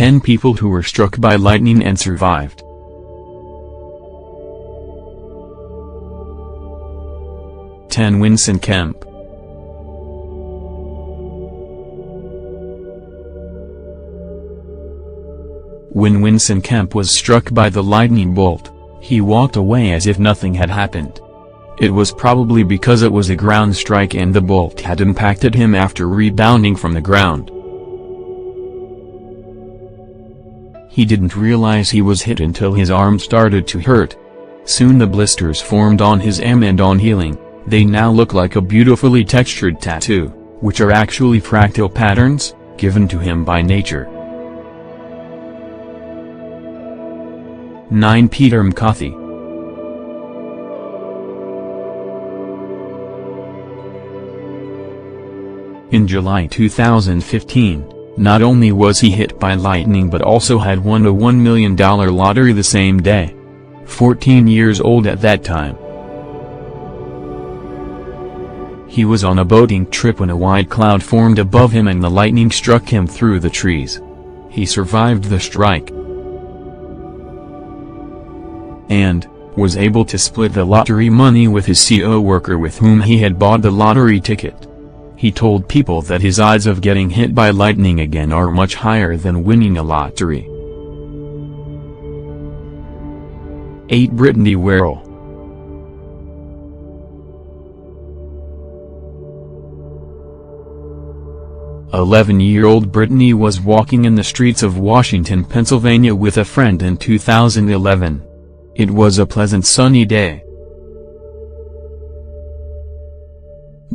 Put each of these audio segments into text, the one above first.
10 people who were struck by lightning and survived. Winston Kemp. When Winston Kemp was struck by the lightning bolt, he walked away as if nothing had happened. It was probably because it was a ground strike and the bolt had impacted him after rebounding from the ground. He didn't realize he was hit until his arm started to hurt. Soon the blisters formed on his arm, and on healing, they now look like a beautifully textured tattoo, which are actually fractal patterns, given to him by nature. 9. Peter McCarthy. In July 2015, not only was he hit by lightning but also had won a $1 million lottery the same day. 14 years old at that time. He was on a boating trip when a white cloud formed above him and the lightning struck him through the trees. He survived the strike and was able to split the lottery money with his co-worker with whom he had bought the lottery ticket. He told people that his odds of getting hit by lightning again are much higher than winning a lottery. 8. Brittany Worrell. "11-year-old Brittany was walking in the streets of Washington, Pennsylvania with a friend in 2011. It was a pleasant sunny day.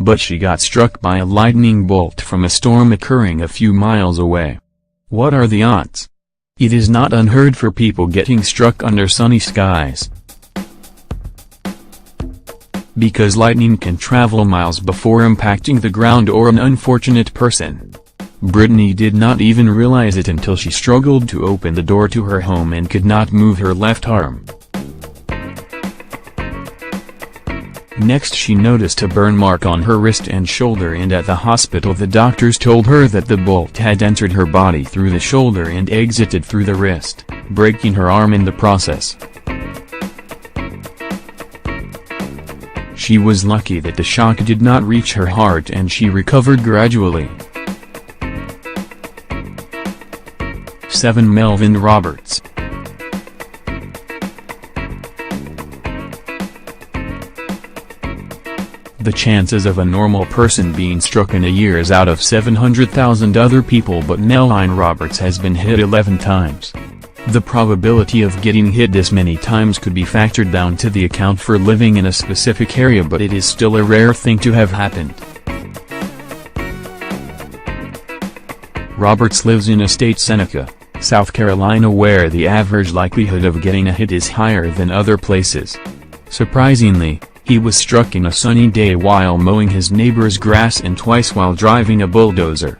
But she got struck by a lightning bolt from a storm occurring a few miles away. What are the odds? It is not unheard for people getting struck under sunny skies, because lightning can travel miles before impacting the ground or an unfortunate person. Brittany did not even realize it until she struggled to open the door to her home and could not move her left arm. Next she noticed a burn mark on her wrist and shoulder, and at the hospital the doctors told her that the bolt had entered her body through the shoulder and exited through the wrist, breaking her arm in the process. She was lucky that the shock did not reach her heart and she recovered gradually. 7. Melvin Roberts. The chances of a normal person being struck in a year is out of 700,000 other people, but Melvin Roberts has been hit 11 times. The probability of getting hit this many times could be factored down to the account for living in a specific area, but it is still a rare thing to have happened. Roberts lives in Estate Seneca, South Carolina, where the average likelihood of getting a hit is higher than other places. Surprisingly, he was struck in a sunny day while mowing his neighbor's grass and twice while driving a bulldozer.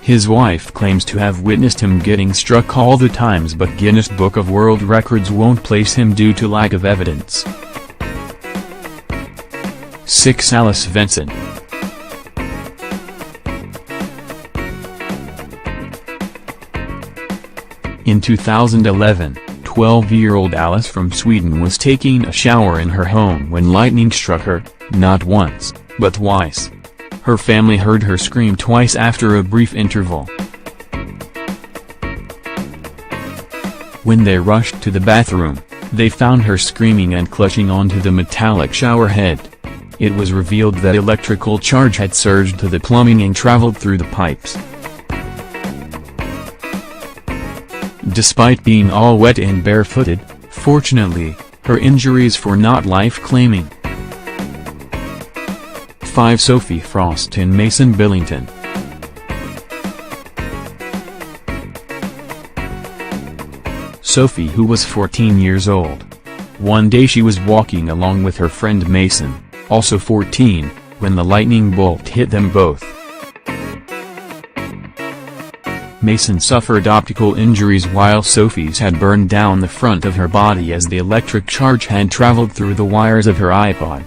His wife claims to have witnessed him getting struck all the times, but Guinness Book of World Records won't place him due to lack of evidence. 6. Alice Venson. In 2011, 12-year-old Alice from Sweden was taking a shower in her home when lightning struck her, not once, but twice. Her family heard her scream twice after a brief interval. When they rushed to the bathroom, they found her screaming and clutching onto the metallic shower head. It was revealed that electrical charge had surged to the plumbing and traveled through the pipes. Despite being all wet and barefooted, fortunately, her injuries were not life-claiming. 5. Sophie Frost and Mason Billington. Sophie, who was 14 years old. One day she was walking along with her friend Mason, also 14, when the lightning bolt hit them both. Mason suffered optical injuries while Sophie's had burned down the front of her body as the electric charge had traveled through the wires of her iPod.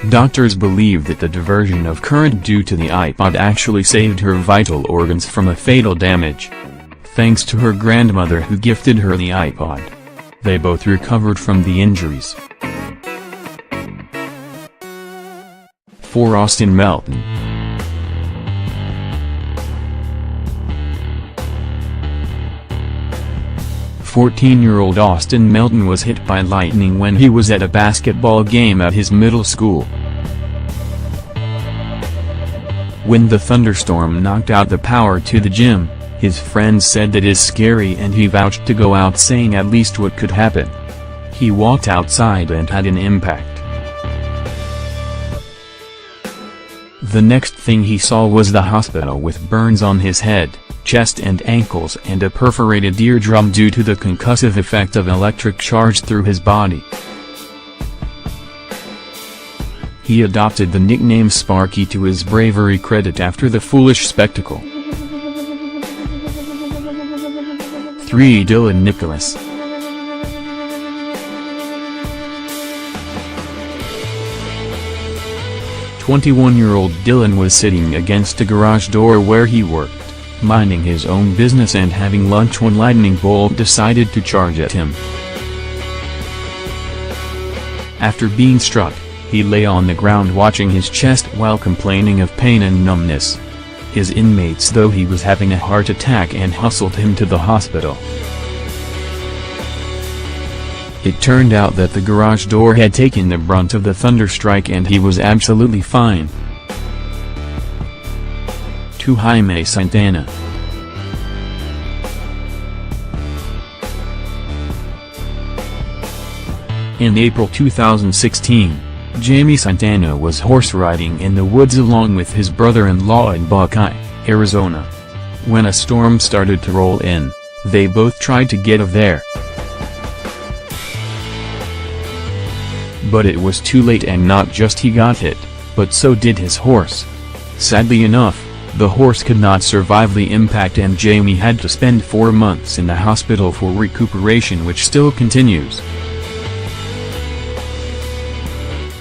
Doctors believe that the diversion of current due to the iPod actually saved her vital organs from a fatal damage. Thanks to her grandmother who gifted her the iPod. They both recovered from the injuries. For Austin Melton. "14-year-old Austin Melton was hit by lightning when he was at a basketball game at his middle school. When the thunderstorm knocked out the power to the gym, his friends said that is scary and he vouched to go out saying at least what could happen. He walked outside and had an impact. The next thing he saw was the hospital with burns on his head, chest and ankles and a perforated eardrum due to the concussive effect of electric charge through his body. He adopted the nickname Sparky to his bravery credit after the foolish spectacle." 3. Dylan Nicholas. "21-year-old Dylan was sitting against a garage door where he worked, minding his own business and having lunch when lightning bolt decided to charge at him. After being struck, he lay on the ground watching his chest while complaining of pain and numbness. His inmates thought he was having a heart attack and hustled him to the hospital. It turned out that the garage door had taken the brunt of the thunderstrike and he was absolutely fine." To Jaime Santana. In April 2016, Jaime Santana was horse riding in the woods along with his brother-in-law in Buckeye, Arizona. When a storm started to roll in, they both tried to get out of there. But it was too late and not just he got hit, but so did his horse. Sadly enough, the horse could not survive the impact and Jaime had to spend 4 months in the hospital for recuperation, which still continues.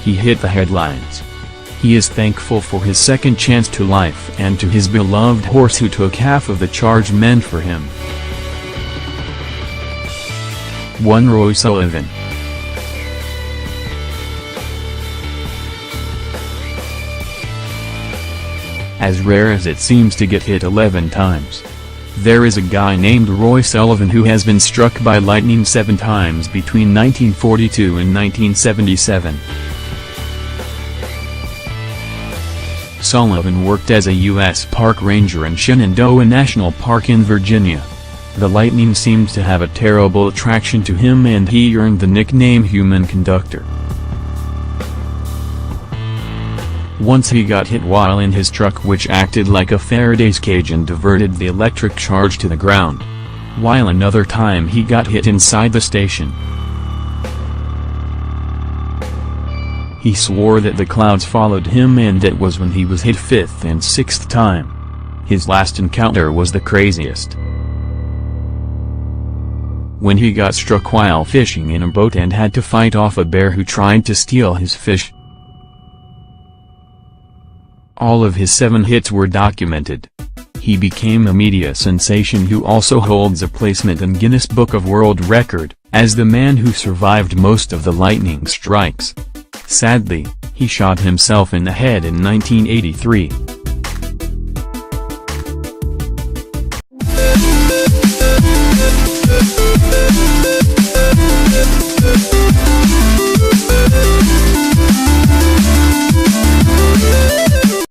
He hit the headlines. He is thankful for his second chance to life and to his beloved horse who took half of the charge meant for him. 1. Roy Sullivan. As rare as it seems to get hit 11 times, there is a guy named Roy Sullivan who has been struck by lightning 7 times between 1942 and 1977. Sullivan worked as a U.S. park ranger in Shenandoah National Park in Virginia. The lightning seemed to have a terrible attraction to him and he earned the nickname Human Conductor. Once he got hit while in his truck, which acted like a Faraday's cage and diverted the electric charge to the ground. While another time he got hit inside the station. He swore that the clouds followed him and it was when he was hit 5th and 6th time. His last encounter was the craziest. When he got struck while fishing in a boat and had to fight off a bear who tried to steal his fish. All of his 7 hits were documented. He became a media sensation who also holds a placement in Guinness Book of World Record, as the man who survived most of the lightning strikes. Sadly, he shot himself in the head in 1983.